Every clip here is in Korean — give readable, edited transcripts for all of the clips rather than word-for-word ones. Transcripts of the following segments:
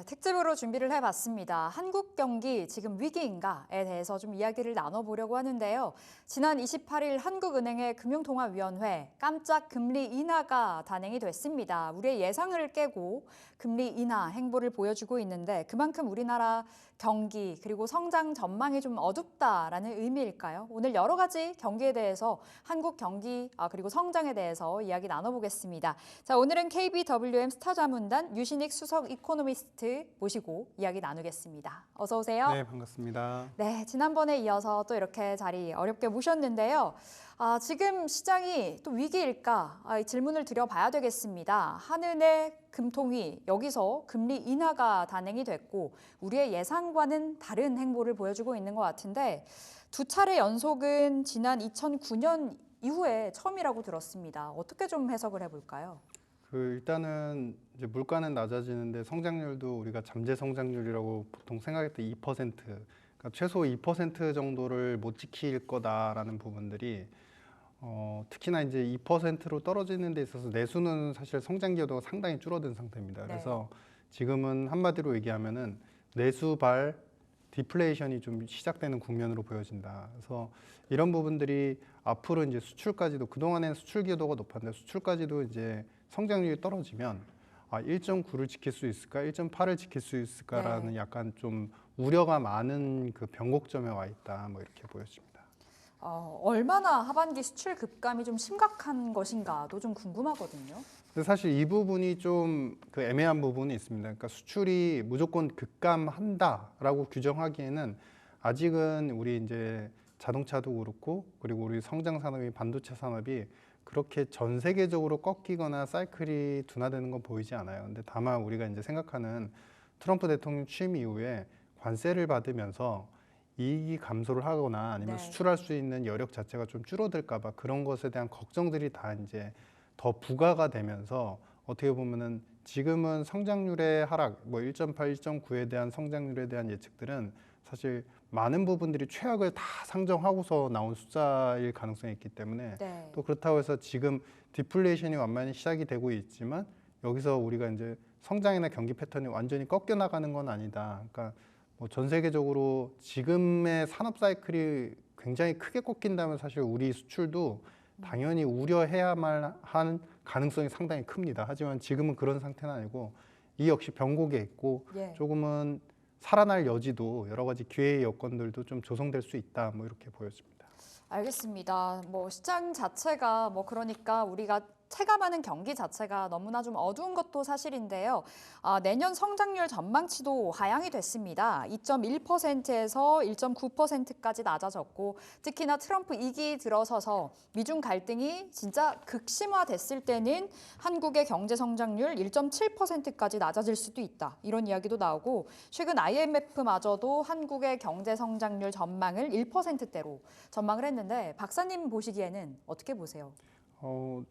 네, 특집으로 준비를 해봤습니다. 한국 경기 지금 위기인가에 대해서 좀 이야기를 나눠보려고 하는데요. 지난 28일 한국은행의 금융통화위원회 깜짝 금리 인하가 단행이 됐습니다. 우리의 예상을 깨고 금리 인하 행보를 보여주고 있는데 그만큼 우리나라 경기 그리고 성장 전망이 좀 어둡다라는 의미일까요? 오늘 여러 가지 경기에 대해서 한국 경기 그리고 성장에 대해서 이야기 나눠보겠습니다. 자, 오늘은 KBWM 스타자문단 유신익 수석 이코노미스트 모시고 이야기 나누겠습니다. 어서 오세요. 네, 반갑습니다. 네, 지난번에 이어서 또 이렇게 자리 어렵게 모셨는데요. 지금 시장이 또 위기일까? 이 질문을 드려봐야 되겠습니다. 한은의 금통위 여기서 금리 인하가 단행이 됐고 우리의 예상과는 다른 행보를 보여주고 있는 것 같은데 두 차례 연속은 지난 2009년 이후에 처음이라고 들었습니다. 어떻게 좀 해석을 해볼까요? 일단은 이제 물가는 낮아지는데 성장률도 우리가 잠재 성장률이라고 보통 생각했던 2%, 그러니까 최소 2% 정도를 못 지킬 거다라는 부분들이 특히나 이제 2%로 떨어지는 데 있어서 내수는 사실 성장 기여도가 상당히 줄어든 상태입니다. 그래서 지금은 한마디로 얘기하면은 내수발 디플레이션이 좀 시작되는 국면으로 보여진다. 그래서 이런 부분들이 앞으로 이제 수출까지도 그동안에는 수출 기여도가 높았는데 수출까지도 이제 성장률이 떨어지면 1.9를 지킬 수 있을까, 1.8을 지킬 수 있을까라는 약간 좀 우려가 많은 그 변곡점에 와 있다. 뭐 이렇게 보여집니다. 얼마나 하반기 수출 급감이 좀 심각한 것인가도 좀 궁금하거든요. 근데 사실 이 부분이 좀 그 애매한 부분이 있습니다. 그러니까 수출이 무조건 급감한다라고 규정하기에는 아직은 우리 이제 자동차도 그렇고 그리고 우리 성장 산업이 반도체 산업이 그렇게 전 세계적으로 꺾이거나 사이클이 둔화되는 건 보이지 않아요. 근데 다만 우리가 이제 생각하는 트럼프 대통령 취임 이후에 관세를 받으면서 이익이 감소를 하거나 아니면 수출할 수 있는 여력 자체가 좀 줄어들까 봐 그런 것에 대한 걱정들이 다 이제 더 부과가 되면서 어떻게 보면은 지금은 성장률의 하락, 뭐 1.8, 1.9에 대한 성장률에 대한 예측들은 사실 많은 부분들이 최악을 다 상정하고서 나온 숫자일 가능성이 있기 때문에 또 그렇다고 해서 지금 디플레이션이 완만히 시작이 되고 있지만 여기서 우리가 이제 성장이나 경기 패턴이 완전히 꺾여 나가는 건 아니다. 그러니까 뭐 전 세계적으로 지금의 산업 사이클이 굉장히 크게 꺾인다면 사실 우리 수출도 당연히 우려해야만 한 가능성이 상당히 큽니다. 하지만 지금은 그런 상태는 아니고 이 역시 변곡에 있고 조금은 살아날 여지도 여러 가지 기회의 여건들도 좀 조성될 수 있다. 뭐 이렇게 보여집니다. 알겠습니다. 뭐 시장 자체가 그러니까 우리가 체감하는 경기 자체가 너무나 좀 어두운 것도 사실인데요. 내년 성장률 전망치도 하향이 됐습니다. 2.1%에서 1.9%까지 낮아졌고 특히나 트럼프 2기 들어서서 미중 갈등이 진짜 극심화됐을 때는 한국의 경제 성장률 1.7%까지 낮아질 수도 있다. 이런 이야기도 나오고 최근 IMF마저도 한국의 경제 성장률 전망을 1%대로 전망을 했는데 박사님 보시기에는 어떻게 보세요?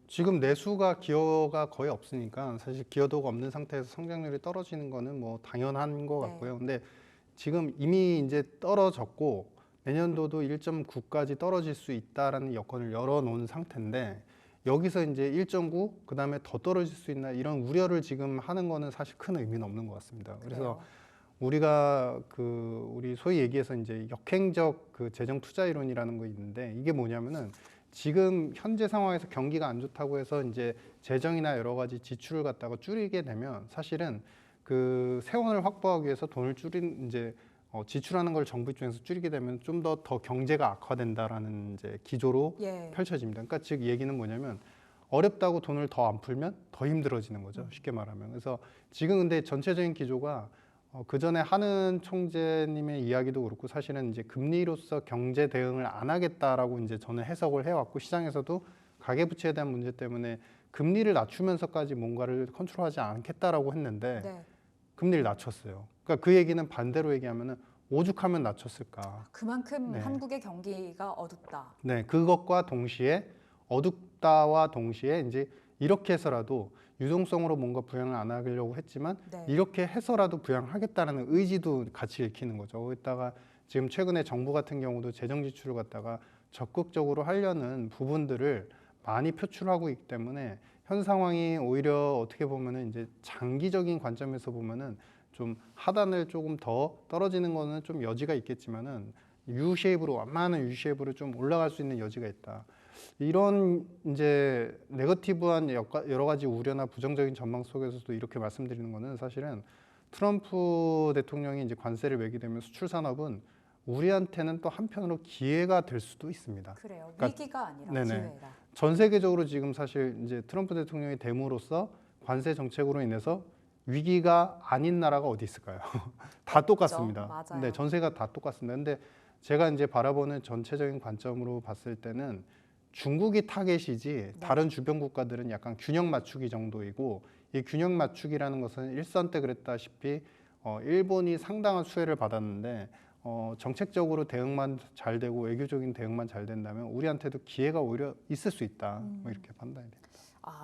지금 내수가 기여가 거의 없으니까 사실 기여도가 없는 상태에서 성장률이 떨어지는 거는 뭐 당연한 것 같고요. 근데 지금 이미 이제 떨어졌고 내년도도 1.9까지 떨어질 수 있다라는 여건을 열어놓은 상태인데 여기서 이제 1.9 그다음에 더 떨어질 수 있나 이런 우려를 지금 하는 거는 사실 큰 의미는 없는 것 같습니다. 그래서 우리가 우리 소위 얘기해서 이제 역행적 그 재정 투자 이론이라는 거 있는데 이게 뭐냐면은 지금 현재 상황에서 경기가 안 좋다고 해서 이제 재정이나 여러 가지 지출을 갖다가 줄이게 되면 사실은 그 세원을 확보하기 위해서 돈을 지출하는 걸 정부 입장에서 줄이게 되면 좀 더 경제가 악화된다라는 이제 기조로 펼쳐집니다. 그러니까 즉 얘기는 뭐냐면 어렵다고 돈을 더 안 풀면 더 힘들어지는 거죠. 쉽게 말하면. 그래서 지금 근데 전체적인 기조가 그 전에 한은 총재님의 이야기도 그렇고 사실은 이제 금리로서 경제 대응을 안 하겠다라고 이제 저는 해석을 해왔고 시장에서도 가계부채에 대한 문제 때문에 금리를 낮추면서까지 뭔가를 컨트롤하지 않겠다라고 했는데 금리를 낮췄어요. 그러니까 그 얘기는 반대로 얘기하면은 오죽하면 낮췄을까. 그만큼 한국의 경기가 어둡다. 네, 그것과 동시에 어둡다와 동시에 이제 이렇게 해서라도 유동성으로 뭔가 부양을 안 하려고 했지만 이렇게 해서라도 부양하겠다는 의지도 같이 읽히는 거죠. 거기다가 지금 최근에 정부 같은 경우도 재정 지출을 갖다가 적극적으로 하려는 부분들을 많이 표출하고 있기 때문에 현 상황이 오히려 어떻게 보면은 이제 장기적인 관점에서 보면은 좀 하단을 조금 더 떨어지는 거는 좀 여지가 있겠지만은 U 쉐입으로 완만한 U 쉐입으로 좀 올라갈 수 있는 여지가 있다. 이런 이제 네거티브한 여러 가지 우려나 부정적인 전망 속에서도 이렇게 말씀드리는 거는 사실은 트럼프 대통령이 이제 관세를 매게 되면 수출 산업은 우리한테는 또 한편으로 기회가 될 수도 있습니다. 그래요. 그러니까 위기가 아니라 네네. 기회다. 전 세계적으로 지금 사실 이제 트럼프 대통령이 됨으로써 관세 정책으로 인해서 위기가 아닌 나라가 어디 있을까요? 다 똑같습니다. 맞아요. 네, 전세가 다 똑같습니다. 근데 제가 이제 바라보는 전체적인 관점으로 봤을 때는 중국이 타겟이지 다른 주변 국가들은 약간 균형 맞추기 정도이고, 이 균형 맞추기라는 것은 일선 때 그랬다시피 일본이 상당한 수혜를 받았는데 정책적으로 대응만 잘 되고 외교적인 대응만 잘 된다면 우리한테도 기회가 오히려 있을 수 있다. 뭐 이렇게 판단이 됩니다.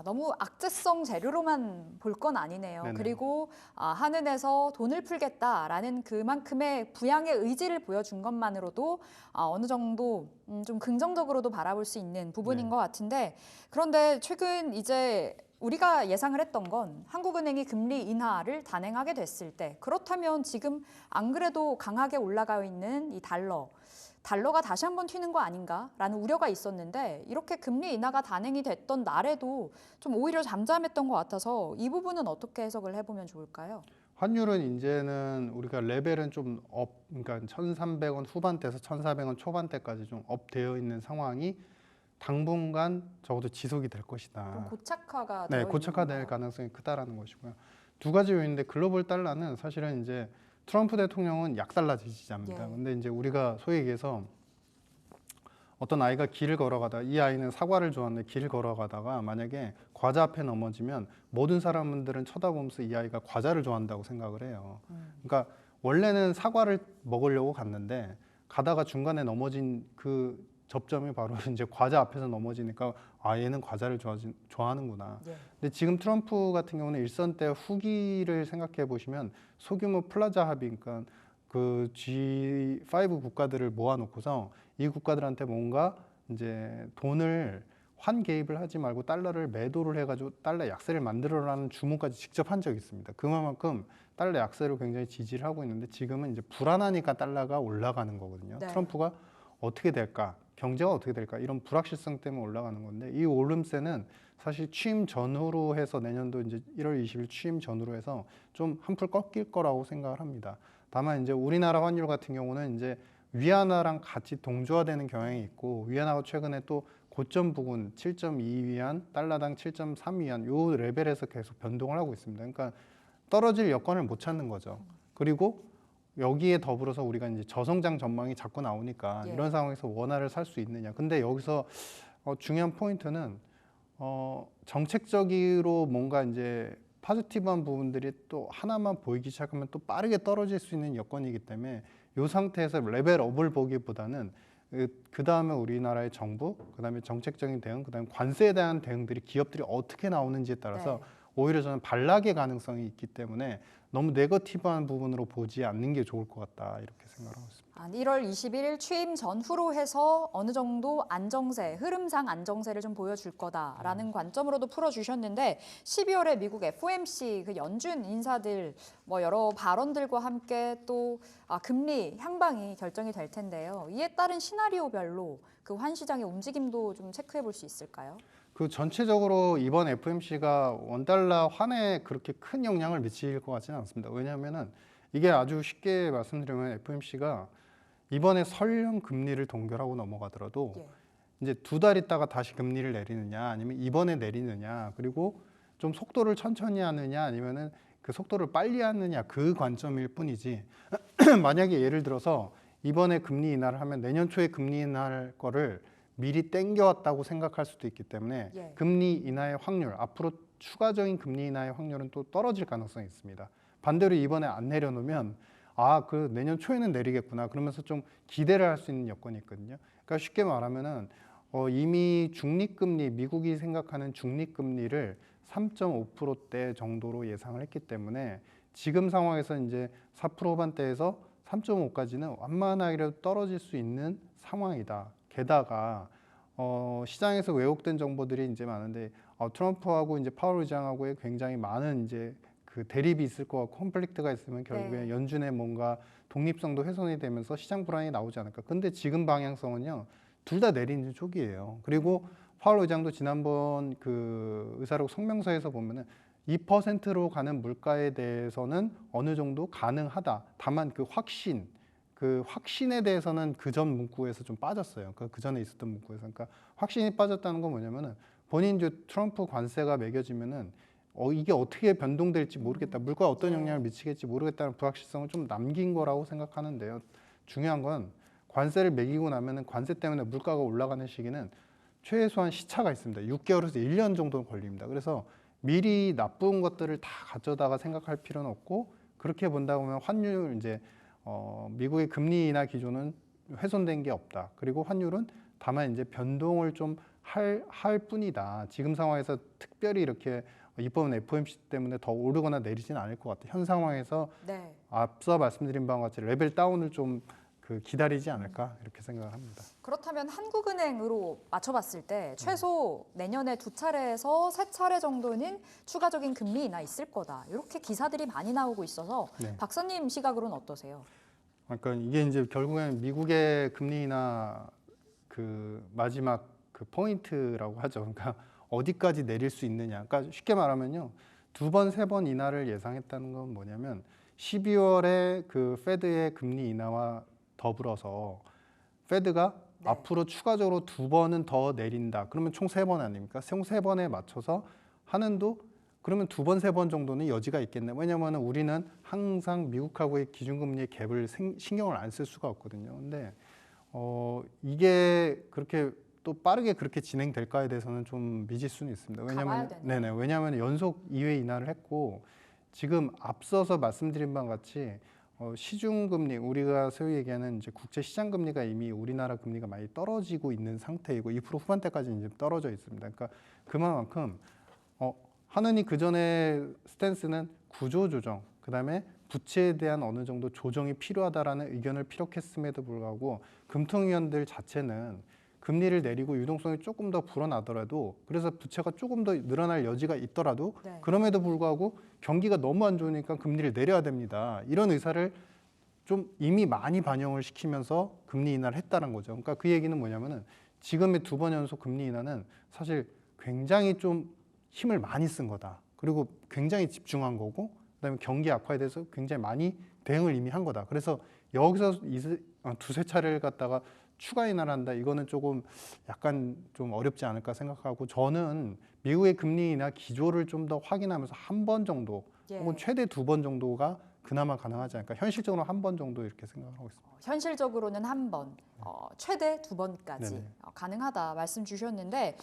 너무 악재성 재료로만 볼 건 아니네요. 네네. 그리고 한은에서 돈을 풀겠다라는 그만큼의 부양의 의지를 보여준 것만으로도 어느 정도 좀 긍정적으로도 바라볼 수 있는 부분인 네. 것 같은데, 그런데 최근 이제 우리가 예상을 했던 건 한국은행이 금리 인하를 단행하게 됐을 때, 그렇다면 지금 안 그래도 강하게 올라가 있는 이 달러가 다시 한번 튀는 거 아닌가라는 우려가 있었는데, 이렇게 금리 인하가 단행이 됐던 날에도 좀 오히려 잠잠했던 것 같아서 이 부분은 어떻게 해석을 해보면 좋을까요? 환율은 이제는 우리가 레벨은 좀 그러니까 1,300원 후반대에서 1,400원 초반대까지 좀 업되어 있는 상황이 당분간 적어도 지속이 될 좀 것이다. 고착화가 네, 되어 고착화될 있는 가능성이 크다라는 것이고요. 두 가지 요인인데, 글로벌 달러는 사실은 이제 트럼프 대통령은 약달러 지지자입니다. 예. 근데 이제 우리가 소위 얘기해서 어떤 아이가 길을 걸어가다가, 이 아이는 사과를 좋아하는데 길을 걸어가다가 만약에 과자 앞에 넘어지면 모든 사람들은 쳐다보면서 이 아이가 과자를 좋아한다고 생각을 해요. 그러니까 원래는 사과를 먹으려고 갔는데 가다가 중간에 넘어진 그 접점이 바로 이제 과자 앞에서 넘어지니까 얘는 과자를 좋아하는구나. 예. 근데 지금 트럼프 같은 경우는 일선 때 후기를 생각해 보시면 소규모 플라자 합의, 그러니까 그 G5 국가들을 모아놓고서 이 국가들한테 뭔가 이제 돈을 환개입을 하지 말고 달러를 매도를 해가지고 달러 약세를 만들어라는 주문까지 직접 한 적이 있습니다. 그만큼 달러 약세를 굉장히 지지를 하고 있는데, 지금은 이제 불안하니까 달러가 올라가는 거거든요. 네. 트럼프가 어떻게 될까, 경제가 어떻게 될까, 이런 불확실성 때문에 올라가는 건데, 이 오름세는 사실 취임 전후로 해서 내년도 이제 1월 20일 취임 전후로 해서 좀 한풀 꺾일 거라고 생각을 합니다. 다만 이제 우리나라 환율 같은 경우는 이제 위안화랑 같이 동조화되는 경향이 있고, 위안화가 최근에 또 고점 부근 7.2위안, 달러당 7.3위안 요 레벨에서 계속 변동을 하고 있습니다. 그러니까 떨어질 여건을 못 찾는 거죠. 그리고 여기에 더불어서 우리가 이제 저성장 전망이 자꾸 나오니까 예. 이런 상황에서 원화를 살 수 있느냐. 근데 여기서 중요한 포인트는 정책적으로 뭔가 이제 파지티브한 부분들이 또 하나만 보이기 시작하면 또 빠르게 떨어질 수 있는 여건이기 때문에 이 상태에서 레벨업을 보기보다는 그 다음에 우리나라의 정부, 그 다음에 정책적인 대응, 그 다음에 관세에 대한 대응들이 기업들이 어떻게 나오는지에 따라서 오히려 저는 반락의 가능성이 있기 때문에 너무 네거티브한 부분으로 보지 않는 게 좋을 것 같다, 이렇게 생각하고 있습니다. 1월 21일 취임 전후로 해서 어느 정도 흐름상 안정세를 좀 보여줄 거다라는 관점으로도 풀어주셨는데, 12월에 미국 FOMC 그 연준 인사들 여러 발언들과 함께 또 금리 향방이 결정이 될 텐데요. 이에 따른 시나리오별로 그 환시장의 움직임도 좀 체크해 볼 수 있을까요? 그 전체적으로 이번 FMC가 원달러 환에 그렇게 큰 영향을 미칠 것 같지는 않습니다. 왜냐하면은 이게 아주 쉽게 말씀드리면 FMC가 이번에 설령 금리를 동결하고 넘어가더라도 이제 2달 있다가 다시 금리를 내리느냐, 아니면 이번에 내리느냐, 그리고 좀 속도를 천천히 하느냐, 아니면은 그 속도를 빨리 하느냐, 그 관점일 뿐이지 만약에 예를 들어서 이번에 금리 인하를 하면 내년 초에 금리 인하할 거를 미리 땡겨왔다고 생각할 수도 있기 때문에 금리 인하의 확률, 앞으로 추가적인 금리 인하의 확률은 또 떨어질 가능성이 있습니다. 반대로 이번에 안 내려놓으면 그 내년 초에는 내리겠구나, 그러면서 좀 기대를 할 수 있는 여건이 있거든요. 그러니까 쉽게 말하면은 이미 중립금리, 미국이 생각하는 중립금리를 3.5%대 정도로 예상을 했기 때문에 지금 상황에서 이제 4% 후반대에서 3.5까지는 완만하게 떨어질 수 있는 상황이다. 게다가 시장에서 왜곡된 정보들이 이제 많은데 트럼프하고 이제 파월 의장하고의 굉장히 많은 이제 그 그 대립이 있을 것 같고 콘플릭트가 있으면 결국에 네. 연준의 뭔가 독립성도 훼손이 되면서 시장 불안이 나오지 않을까. 근데 지금 방향성은요, 둘 다 내리는 쪽이에요. 그리고 파월 의장도 지난번 그 의사록 성명서에서 보면은 2%로 가는 물가에 대해서는 어느 정도 가능하다. 다만 그 확신에 대해서는 그 전 문구에서 좀 빠졌어요. 그 전에 있었던 문구에서. 그러니까 확신이 빠졌다는 건 뭐냐면은 본인 이제 트럼프 관세가 매겨지면은 이게 어떻게 변동될지 모르겠다. 물가에 어떤 예. 영향을 미치겠지 모르겠다는 불확실성을 좀 남긴 거라고 생각하는데요. 중요한 건 관세를 매기고 나면은 관세 때문에 물가가 올라가는 시기는 최소한 시차가 있습니다. 6개월에서 1년 정도 걸립니다. 그래서 미리 나쁜 것들을 다 가져다가 생각할 필요는 없고 그렇게 본다 보면 환율 이제 미국의 금리 인하 기조는 훼손된 게 없다. 그리고 환율은 다만 이제 변동을 좀 할 뿐이다. 지금 상황에서 특별히 이렇게 이번 FOMC 때문에 더 오르거나 내리지는 않을 것 같아요. 현 상황에서 네. 앞서 말씀드린 바와 같이 레벨 다운을 좀 기다리지 않을까 이렇게 생각을 합니다. 그렇다면 한국은행으로 맞춰봤을 때 최소 내년에 2차례에서 3차례 정도는 추가적인 금리 인하 있을 거다. 이렇게 기사들이 많이 나오고 있어서 네. 박사님 시각으로는 어떠세요? 그러니까 이게 이제 결국엔 미국의 금리 인하 그 마지막 그 포인트라고 하죠. 그러니까 어디까지 내릴 수 있느냐. 그러니까 쉽게 말하면요. 2번, 3번 인하를 예상했다는 건 뭐냐면 12월에 그 페드의 금리 인하와 더불어서 페드가 네. 앞으로 추가적으로 2번은 더 내린다. 그러면 총 3번 아닙니까? 총 3번에 맞춰서 하는도 그러면 2번, 3번 정도는 여지가 있겠네. 왜냐하면 우리는 항상 미국하고의 기준금리의 갭을 신경을 안 쓸 수가 없거든요. 근데 이게 그렇게 또 빠르게 그렇게 진행될까에 대해서는 좀 미지수는 있습니다. 가봐야 되네요. 네네. 왜냐하면 연속 2회 인하를 했고 지금 앞서서 말씀드린 바와 같이 시중금리 우리가 소위 얘기하는 이제 국제 시장 금리가 이미 우리나라 금리가 많이 떨어지고 있는 상태이고 2% 후반대까지 이제 떨어져 있습니다. 그러니까 그만큼 하느니 그 전에 스탠스는 구조 조정, 그다음에 부채에 대한 어느 정도 조정이 필요하다라는 의견을 피력했음에도 불구하고 금통위원들 자체는 금리를 내리고 유동성이 조금 더 불어나더라도 그래서 부채가 조금 더 늘어날 여지가 있더라도 네. 그럼에도 불구하고 경기가 너무 안 좋으니까 금리를 내려야 됩니다. 이런 의사를 좀 이미 많이 반영을 시키면서 금리 인하를 했다는 거죠. 그러니까 그 얘기는 뭐냐면은 지금의 2번 연속 금리 인하는 사실 굉장히 좀 힘을 많이 쓴 거다. 그리고 굉장히 집중한 거고 그다음에 경기 악화에 대해서 굉장히 많이 대응을 이미 한 거다. 그래서 여기서 두세 차례를 갖다가 추가 인하를 한다. 이거는 조금 약간 좀 어렵지 않을까 생각하고 저는 미국의 금리 인하 기조를 좀 더 확인하면서 한 번 정도 예. 혹은 최대 2번 정도가 그나마 가능하지 않을까. 현실적으로 한 번 정도 이렇게 생각하고 있습니다. 현실적으로는 한 번, 최대 2번까지 네네. 가능하다 말씀 주셨는데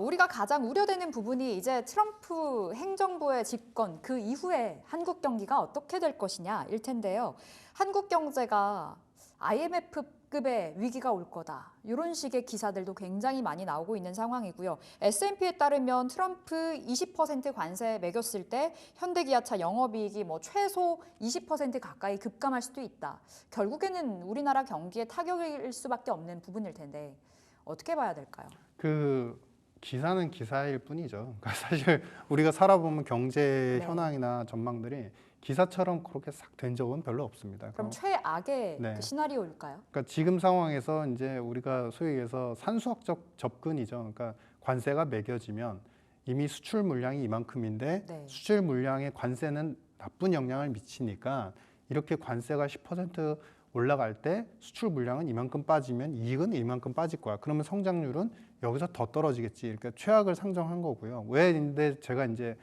우리가 가장 우려되는 부분이 이제 트럼프 행정부의 집권 그 이후에 한국 경기가 어떻게 될 것이냐일 텐데요. 한국 경제가 IMF급의 위기가 올 거다. 이런 식의 기사들도 굉장히 많이 나오고 있는 상황이고요. S&P에 따르면 트럼프 20% 관세 매겼을 때 현대기아차 영업이익이 최소 20% 가까이 급감할 수도 있다. 결국에는 우리나라 경기에 타격일 수밖에 없는 부분일 텐데 어떻게 봐야 될까요? 그 기사는 기사일 뿐이죠. 그러니까 사실 우리가 살아보면 경제 네. 현황이나 전망들이 기사처럼 그렇게 싹 된 적은 별로 없습니다. 그럼 최악의 네. 그 시나리오일까요? 그러니까 지금 상황에서 이제 우리가 소위 얘기해서 산수학적 접근이죠. 그러니까 관세가 매겨지면 이미 수출 물량이 이만큼인데 네. 수출 물량의 관세는 나쁜 영향을 미치니까 이렇게 관세가 10% 올라갈 때 수출 물량은 이만큼 빠지면 이익은 이만큼 빠질 거야. 그러면 성장률은 여기서 더 떨어지겠지. 그러니까 최악을 상정한 거고요. 왜 근데 제가 이제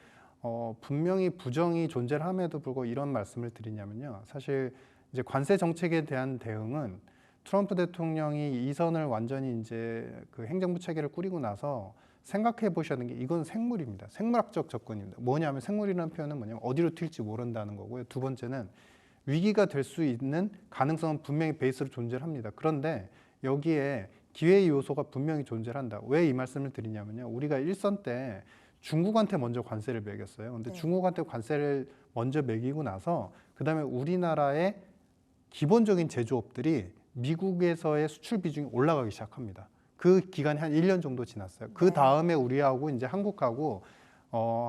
분명히 부정이 존재를 함에도 불구하고 이런 말씀을 드리냐면요. 사실 이제 관세 정책에 대한 대응은 트럼프 대통령이 이선을 완전히 이제 그 행정부 체계를 꾸리고 나서 생각해 보셔야 하는 게 이건 생물입니다. 생물학적 접근입니다. 뭐냐면 생물이라는 표현은 뭐냐면 어디로 튈지 모른다는 거고요. 두 번째는 위기가 될 수 있는 가능성은 분명히 베이스로 존재를 합니다. 그런데 여기에 기회의 요소가 분명히 존재를 한다. 왜 이 말씀을 드리냐면요. 우리가 일선 때 중국한테 먼저 관세를 매겼어요. 근데 네. 중국한테 관세를 먼저 매기고 나서 그다음에 우리나라의 기본적인 제조업들이 미국에서의 수출 비중이 올라가기 시작합니다. 그 기간이 한 1년 정도 지났어요. 그 네. 다음에 우리하고 이제 한국하고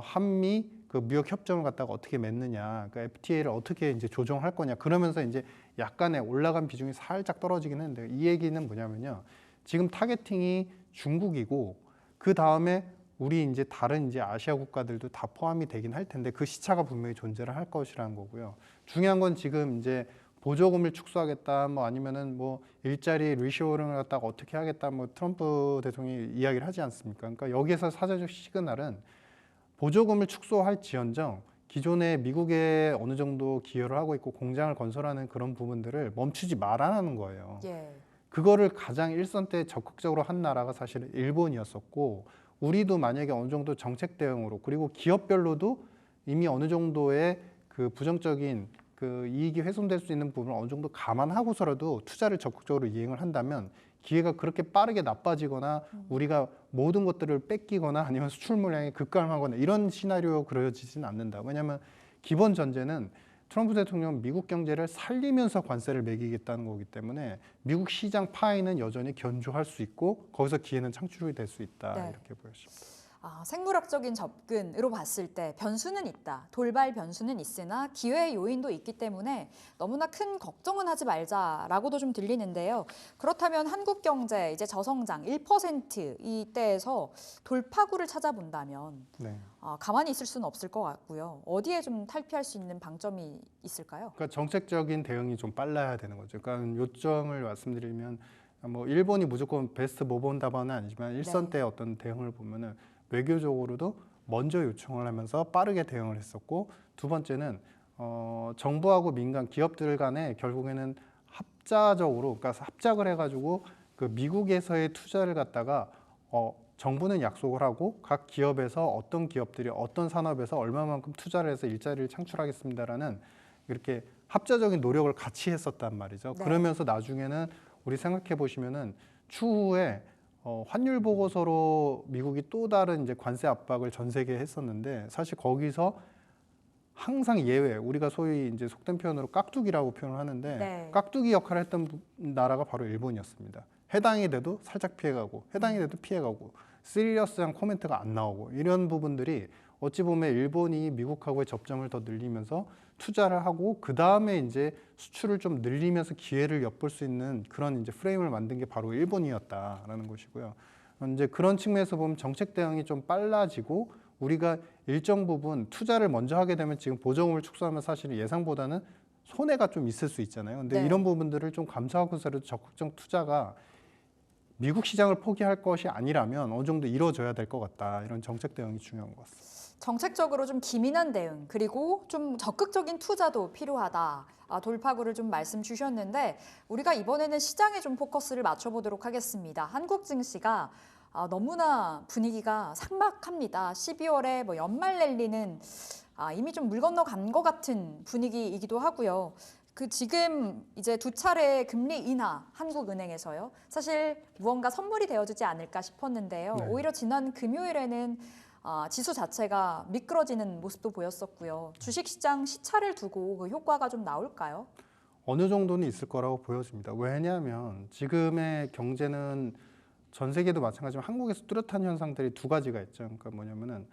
한미 그 무역 협정을 갖다가 어떻게 맺느냐, 그 FTA를 어떻게 이제 조정할 거냐, 그러면서 이제 약간의 올라간 비중이 살짝 떨어지긴 했는데, 이 얘기는 뭐냐면요, 지금 타겟팅이 중국이고 그 다음에 우리 이제 다른 이제 아시아 국가들도 다 포함이 되긴 할 텐데, 그 시차가 분명히 존재를 할 것이라는 거고요. 중요한 건 지금 이제 보조금을 축소하겠다, 뭐 아니면은 뭐 일자리 리쇼어링을 갖다가 어떻게 하겠다, 뭐 트럼프 대통령이 이야기를 하지 않습니까? 그러니까 여기에서 사회적 시그널은 보조금을 축소할지언정 기존에 미국에 어느 정도 기여를 하고 있고 공장을 건설하는 그런 부분들을 멈추지 말아라는 거예요. 예. 그거를 가장 일선 때 적극적으로 한 나라가 사실은 일본이었었고, 우리도 만약에 어느 정도 정책 대응으로, 그리고 기업별로도 이미 어느 정도의 그 부정적인 그 이익이 훼손될 수 있는 부분을 어느 정도 감안하고서라도 투자를 적극적으로 이행을 한다면 기회가 그렇게 빠르게 나빠지거나 우리가 모든 것들을 뺏기거나 아니면 수출 물량이 급감하거나 이런 시나리오가 그려지지는 않는다. 왜냐하면 기본 전제는 트럼프 대통령은 미국 경제를 살리면서 관세를 매기겠다는 거기 때문에 미국 시장 파이는 여전히 견조할 수 있고 거기서 기회는 창출이 될 수 있다. 네. 이렇게 보여집니다. 생물학적인 접근으로 봤을 때 변수는 있다. 돌발 변수는 있으나 기회의 요인도 있기 때문에 너무나 큰 걱정은 하지 말자라고도 좀 들리는데요. 그렇다면 한국 경제 이제 저성장 1% 이때에서 돌파구를 찾아본다면 네. 가만히 있을 수는 없을 것 같고요. 어디에 좀 탈피할 수 있는 방점이 있을까요? 그러니까 정책적인 대응이 좀 빨라야 되는 거죠. 그러니까 요점을 말씀드리면 뭐 일본이 무조건 베스트 모본 답안은 아니지만 일선 네. 때 어떤 대응을 보면은 외교적으로도 먼저 요청을 하면서 빠르게 대응을 했었고, 두 번째는 정부하고 민간 기업들 간에 결국에는 합자적으로, 그러니까 합작을 해가지고 그 미국에서의 투자를 갖다가 정부는 약속을 하고 각 기업에서 어떤 기업들이 어떤 산업에서 얼마만큼 투자를 해서 일자리를 창출하겠습니다라는 이렇게 합자적인 노력을 같이 했었단 말이죠. 네. 그러면서 나중에는 우리 생각해 보시면은 추후에 환율 보고서로 미국이 또 다른 이제 관세 압박을 전 세계에 했었는데, 사실 거기서 항상 예외, 우리가 소위 이제 속된 표현으로 깍두기라고 표현을 하는데, 네. 깍두기 역할을 했던 나라가 바로 일본이었습니다. 해당이 돼도 살짝 피해가고 해당이 돼도 피해가고 시리어스한 코멘트가 안 나오고, 이런 부분들이 어찌 보면 일본이 미국하고의 접점을 더 늘리면서 투자를 하고 그 다음에 이제 수출을 좀 늘리면서 기회를 엿볼 수 있는 그런 이제 프레임을 만든 게 바로 일본이었다라는 것이고요. 이제 그런 측면에서 보면 정책 대응이 좀 빨라지고, 우리가 일정 부분 투자를 먼저 하게 되면 지금 보조금을 축소하면 사실 예상보다는 손해가 좀 있을 수 있잖아요. 근데 네. 이런 부분들을 좀 감사하고서라도 적극적 투자가 미국 시장을 포기할 것이 아니라면 어느 정도 이루어져야 될 것 같다. 이런 정책 대응이 중요한 것 같습니다. 정책적으로 좀 기민한 대응 그리고 좀 적극적인 투자도 필요하다. 돌파구를 좀 말씀 주셨는데 우리가 이번에는 시장에 좀 포커스를 맞춰보도록 하겠습니다. 한국 증시가 너무나 분위기가 삭막합니다. 12월에 뭐 연말 랠리는 이미 좀 물 건너간 것 같은 분위기이기도 하고요. 그 지금 이제 두 차례 금리 인하 한국은행에서요. 사실 무언가 선물이 되어주지 않을까 싶었는데요. 네. 오히려 지난 금요일에는 지수 자체가 미끄러지는 모습도 보였었고요. 주식시장 시차를 두고 그 효과가 좀 나올까요? 어느 정도는 있을 거라고 보여집니다. 왜냐하면 지금의 경제는 전 세계도 마찬가지지만 한국에서 뚜렷한 현상들이 두 가지가 있죠. 그러니까 뭐냐면은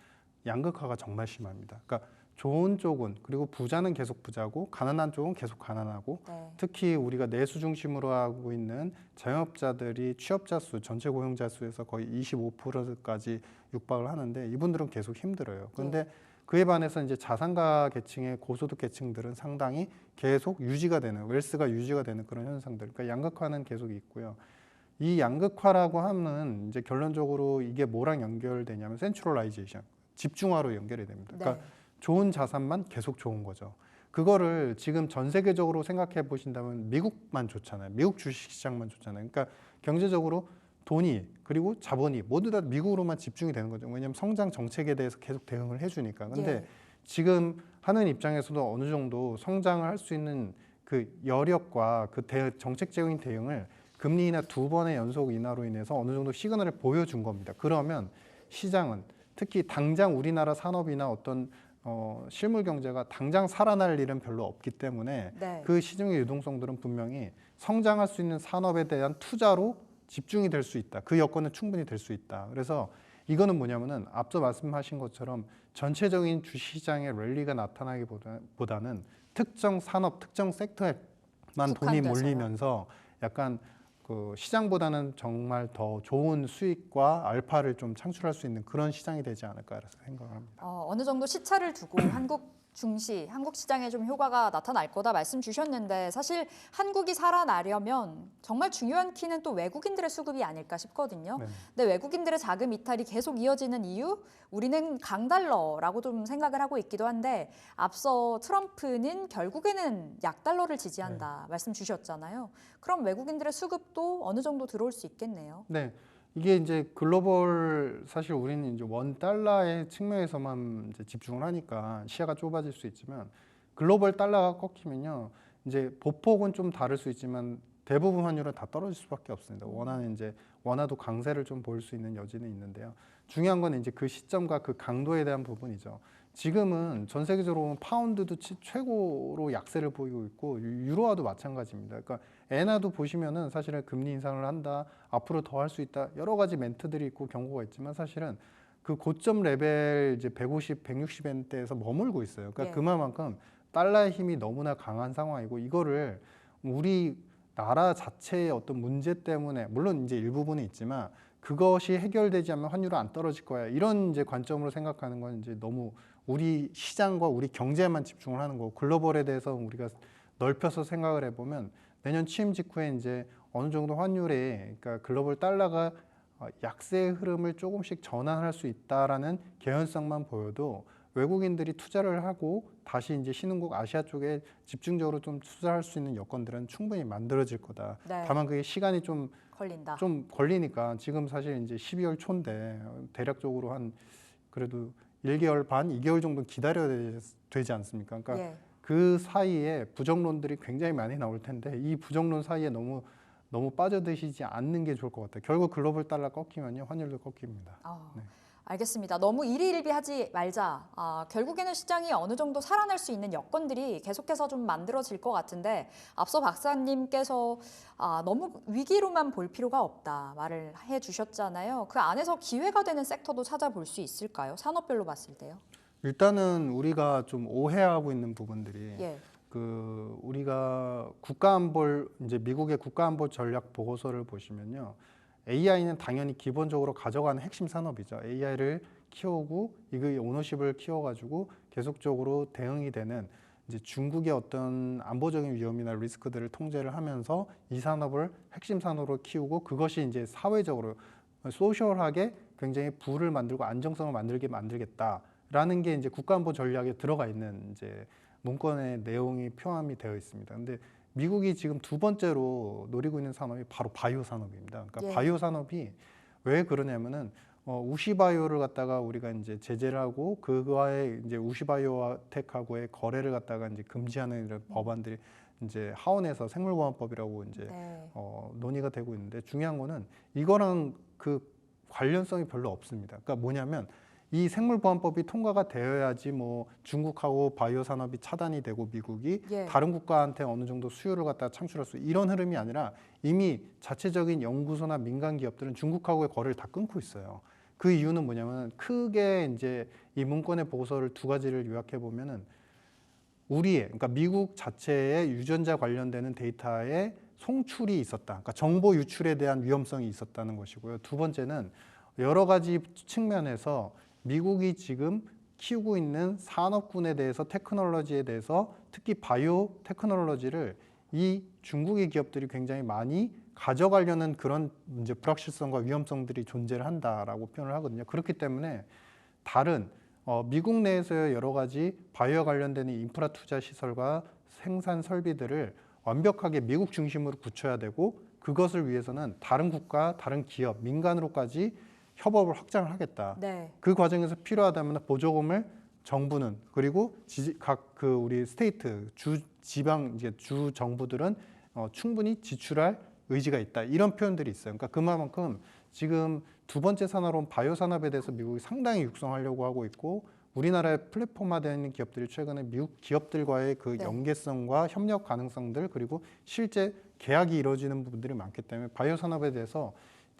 양극화가 정말 심합니다. 그러니까 좋은 쪽은, 그리고 부자는 계속 부자고 가난한 쪽은 계속 가난하고, 네. 특히 우리가 내수 중심으로 하고 있는 자영업자들이 취업자 수, 전체 고용자 수에서 거의 25%까지 육박을 하는데 이분들은 계속 힘들어요. 그런데 그에 반해서 이제 자산가 계층의 고소득 계층들은 상당히 계속 유지가 되는, 웰스가 유지가 되는 그런 현상들. 그러니까 양극화는 계속 있고요. 이 양극화라고 하면 이제 결론적으로 이게 뭐랑 연결되냐면 센트럴라이제이션, 집중화로 연결이 됩니다. 그러니까 네. 좋은 자산만 계속 좋은 거죠. 그거를 지금 전 세계적으로 생각해 보신다면 미국만 좋잖아요. 미국 주식시장만 좋잖아요. 그러니까 경제적으로 돈이 그리고 자본이 모두 다 미국으로만 집중이 되는 거죠. 왜냐하면 성장 정책에 대해서 계속 대응을 해주니까. 근데 지금 하는 입장에서도 어느 정도 성장을 할 수 있는 그 여력과 그 정책적인 대응을 금리 인하 두 번의 연속 인하로 인해서 어느 정도 시그널을 보여준 겁니다. 그러면 시장은 특히 당장 우리나라 산업이나 어떤 실물 경제가 당장 살아날 일은 별로 없기 때문에 네. 그 시중의 유동성들은 분명히 성장할 수 있는 산업에 대한 투자로 집중이 될 수 있다. 그 여건은 충분히 될 수 있다. 그래서 이거는 뭐냐면은 앞서 말씀하신 것처럼 전체적인 주시장의 랠리가 나타나기보다는 특정 산업, 특정 섹터에만 돈이 국한돼서요. 몰리면서 약간 그 시장보다는 정말 더 좋은 수익과 알파를 좀 창출할 수 있는 그런 시장이 되지 않을까 생각을 합니다. 어느 정도 시차를 두고 한국 시장에 좀 효과가 나타날 거다 말씀 주셨는데 사실 한국이 살아나려면 정말 중요한 키는 또 외국인들의 수급이 아닐까 싶거든요. 네. 근데 외국인들의 자금 이탈이 계속 이어지는 이유, 우리는 강달러라고 좀 생각을 하고 있기도 한데 앞서 트럼프는 결국에는 약달러를 지지한다 말씀 주셨잖아요. 그럼 외국인들의 수급도 어느 정도 들어올 수 있겠네요. 네. 이게 이제 글로벌 사실 우리는 이제 원 달러의 측면에서만 이제 집중을 하니까 시야가 좁아질 수 있지만 글로벌 달러가 꺾이면요. 이제 보폭은 좀 다를 수 있지만 대부분 환율은 다 떨어질 수밖에 없습니다. 원화는 이제 원화도 강세를 좀 보일 수 있는 여지는 있는데요. 중요한 건 이제 그 시점과 그 강도에 대한 부분이죠. 지금은 전 세계적으로 보면 파운드도 최고로 약세를 보이고 있고 유로화도 마찬가지입니다. 그러니까 엔화도 보시면은 사실은 금리 인상을 한다, 앞으로 더 할 수 있다, 여러 가지 멘트들이 있고 경고가 있지만 사실은 그 고점 레벨 이제 150, 160엔대에서 머물고 있어요. 그러니까 예. 그만큼 달러의 힘이 너무나 강한 상황이고 이거를 우리 나라 자체의 어떤 문제 때문에 물론 이제 일부분은 있지만 그것이 해결되지 않으면 환율은 안 떨어질 거야. 이런 이제 관점으로 생각하는 건 이제 너무 우리 시장과 우리 경제에만 집중을 하는 거고 글로벌에 대해서 우리가 넓혀서 생각을 해보면 내년 취임 직후에 이제 어느 정도 환율에 그러니까 글로벌 달러가 약세의 흐름을 조금씩 전환할 수 있다라는 개연성만 보여도 외국인들이 투자를 하고 다시 이제 신흥국 아시아 쪽에 집중적으로 좀 투자할 수 있는 여건들은 충분히 만들어질 거다. 네. 다만 그게 시간이 좀 걸린다. 걸리니까 지금 사실 이제 12월 초인데 대략적으로 한 그래도 1개월 반, 2개월 정도 기다려야 되지 않습니까? 그러니까 예. 그 사이에 부정론들이 굉장히 많이 나올 텐데 이 부정론 사이에 너무 빠져드시지 않는 게 좋을 것 같아요. 결국 글로벌 달러 꺾이면요 환율도 꺾입니다. 네. 알겠습니다. 너무 일희일비하지 말자. 결국에는 시장이 어느 정도 살아날 수 있는 여건들이 계속해서 좀 만들어질 것 같은데 앞서 박사님께서 너무 위기로만 볼 필요가 없다 말을 해주셨잖아요. 그 안에서 기회가 되는 섹터도 찾아볼 수 있을까요? 산업별로 봤을 때요. 일단은 우리가 좀 오해하고 있는 부분들이 예. 그 우리가 국가안보 이제 미국의 국가안보 전략 보고서를 보시면요. AI는 당연히 기본적으로 가져가는 핵심 산업이죠. AI를 키우고 이거 오너십을 키워가지고 계속적으로 대응이 되는 이제 중국의 어떤 안보적인 위험이나 리스크들을 통제를 하면서 이 산업을 핵심 산업으로 키우고 그것이 이제 사회적으로 소셜하게 굉장히 부를 만들고 안정성을 만들겠다라는 게 이제 국가안보 전략에 들어가 있는 이제 문건의 내용이 표함이 되어 있습니다. 근데 미국이 지금 두 번째로 노리고 있는 산업이 바로 바이오 산업입니다. 그러니까 예. 바이오 산업이 왜 그러냐면은 우시바이오를 갖다가 우리가 이제 제재를 하고 그거와의 이제 우시바이오텍하고의 거래를 갖다가 이제 금지하는 이런 법안들이 이제 하원에서 생물보안법이라고 이제 네. 논의가 되고 있는데 중요한 거는 이거랑 그 관련성이 별로 없습니다. 그러니까 뭐냐면 이 생물보안법이 통과가 되어야지 뭐 중국하고 바이오 산업이 차단이 되고 미국이 예. 다른 국가한테 어느 정도 수요를 갖다 창출할 수 이런 흐름이 아니라 이미 자체적인 연구소나 민간 기업들은 중국하고의 거래를 다 끊고 있어요. 그 이유는 뭐냐면 크게 이제 이 문건의 보고서를 두 가지를 요약해 보면은 그러니까 미국 자체의 유전자 관련되는 데이터의 송출이 있었다. 그러니까 정보 유출에 대한 위험성이 있었다는 것이고요. 두 번째는 여러 가지 측면에서 미국이 지금 키우고 있는 산업군에 대해서 테크놀로지에 대해서 특히 바이오 테크놀로지를 이 중국의 기업들이 굉장히 많이 가져가려는 그런 이제 불확실성과 위험성들이 존재를 한다라고 표현을 하거든요. 그렇기 때문에 다른 미국 내에서의 여러 가지 바이오 관련되는 인프라 투자 시설과 생산 설비들을 완벽하게 미국 중심으로 굳혀야 되고 그것을 위해서는 다른 국가, 다른 기업, 민간으로까지 협업을 확장을 하겠다. 네. 그 과정에서 필요하다면 보조금을 정부는 그리고 각 그 우리 스테이트 주 지방 이제 주 정부들은 충분히 지출할 의지가 있다. 이런 표현들이 있어요. 그러니까 그만큼 지금 두 번째 산업은 바이오 산업에 대해서 미국이 상당히 육성하려고 하고 있고 우리나라의 플랫폼화되어 있는 기업들이 최근에 미국 기업들과의 그 네. 연계성과 협력 가능성들 그리고 실제 계약이 이루어지는 부분들이 많기 때문에 바이오 산업에 대해서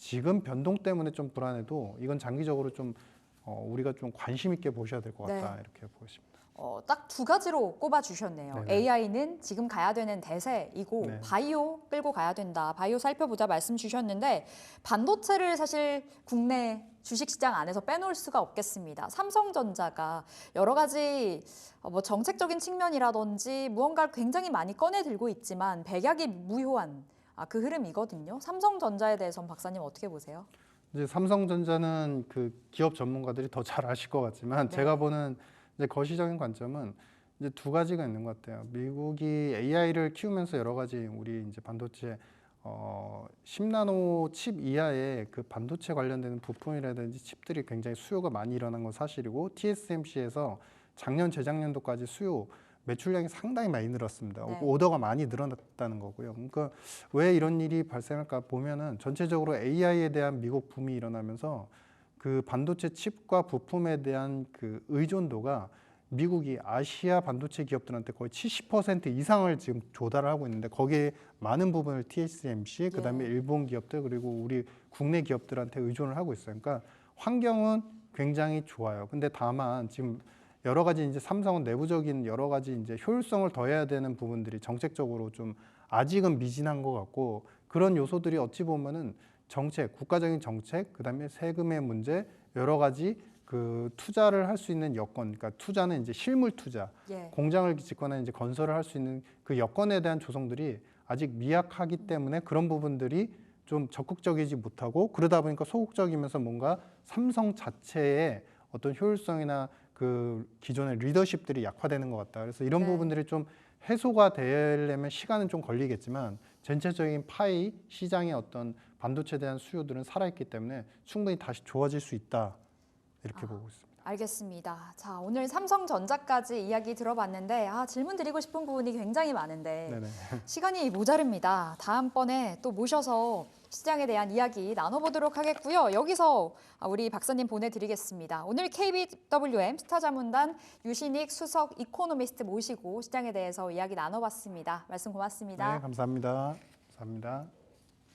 지금 변동 때문에 좀 불안해도 이건 장기적으로 좀 우리가 좀 관심 있게 보셔야 될 것 같다 이렇게 보십니다. 딱 두 가지로 꼽아 주셨네요. 네네. AI는 지금 가야 되는 대세이고 네. 바이오 끌고 가야 된다. 바이오 살펴보자 말씀 주셨는데 반도체를 사실 국내 주식시장 안에서 빼놓을 수가 없겠습니다. 삼성전자가 여러 가지 뭐 정책적인 측면이라든지 무언가를 굉장히 많이 꺼내 들고 있지만 백약이 무효한 그 흐름이거든요. 삼성전자에 대해서는 박사님 어떻게 보세요? 이제 삼성전자는 그 기업 전문가들이 더 잘 아실 것 같지만 네. 제가 보는 이제 거시적인 관점은 이제 두 가지가 있는 것 같아요. 미국이 AI를 키우면서 여러 가지 우리 이제 반도체 10나노 칩 이하의 그 반도체 관련되는 부품이라든지 칩들이 굉장히 수요가 많이 일어난 건 사실이고 TSMC에서 작년 재작년도까지 수요 매출량이 상당히 많이 늘었습니다. 네. 오더가 많이 늘어났다는 거고요. 그러니까 왜 이런 일이 발생할까 보면은 전체적으로 AI에 대한 미국 붐이 일어나면서 그 반도체 칩과 부품에 대한 그 의존도가 미국이 아시아 반도체 기업들한테 거의 70% 이상을 지금 조달을 하고 있는데 거기에 많은 부분을 TSMC, 그다음에 일본 기업들 그리고 우리 국내 기업들한테 의존을 하고 있어요. 그러니까 환경은 굉장히 좋아요. 근데 다만 지금 여러 가지 이제 삼성은 내부적인 여러 가지 이제 효율성을 더해야 되는 부분들이 정책적으로 좀 아직은 미진한 것 같고 그런 요소들이 어찌 보면은 정책, 국가적인 정책, 그다음에 세금의 문제 여러 가지 그 투자를 할 수 있는 여건, 그러니까 투자는 이제 실물 투자, 공장을 짓거나 이제 건설을 할 수 있는 그 여건에 대한 조성들이 아직 미약하기 때문에 그런 부분들이 좀 적극적이지 못하고 그러다 보니까 소극적이면서 뭔가 삼성 자체의 어떤 효율성이나 그 기존의 리더십들이 약화되는 것 같다. 그래서 이런 부분들이 좀 해소가 되려면 시간은 좀 걸리겠지만 전체적인 파이 시장의 어떤 반도체에 대한 수요들은 살아있기 때문에 충분히 다시 좋아질 수 있다. 이렇게 보고 있습니다. 알겠습니다. 자, 오늘 삼성전자까지 이야기 들어봤는데 질문 드리고 싶은 부분이 굉장히 많은데 네네. 시간이 모자릅니다. 다음번에 또 모셔서 시장에 대한 이야기 나눠보도록 하겠고요. 여기서 우리 박사님 보내드리겠습니다. 오늘 KBWM 스타자문단 유신익 수석 이코노미스트 모시고 시장에 대해서 이야기 나눠봤습니다. 말씀 고맙습니다. 네, 감사합니다. 감사합니다.